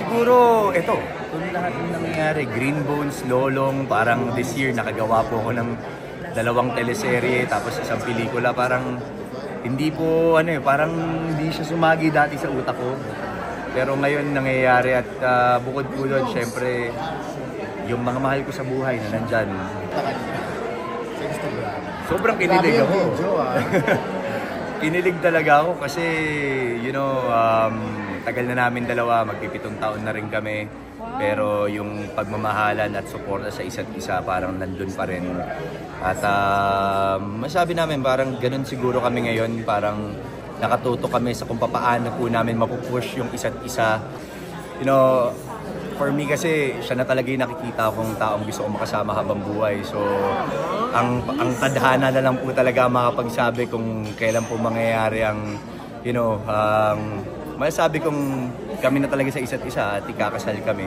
Siguro, ito, lahat ng nangyayari, Green Bones, Lolong, parang this year nakagawa po ako ng 2 teleserye, tapos isang pelikula, parang hindi po, parang hindi siya sumagi dati sa utak ko. Pero ngayon nangyayari at bukod po doon, syempre, yung mga mahal ko sa buhay na nandyan. Sobrang kinilig ako. Kinilig talaga ako kasi, tagal na namin dalawa, magpipitong taon na rin kami. Pero yung pagmamahalan at suporta sa isa't isa parang nandun pa rin. At masabi namin parang ganun siguro kami ngayon. Parang nakatuto kami sa kung paano po namin mapupush yung isa't isa. For me kasi siya na talaga yung nakikita kong taong gusto kong makasama habang buhay. So ang tadhana na lang po talaga makapagsabi kung kailan po mangyayari ang masasabi kong kami na talaga sa isa't isa at ikakasal kami.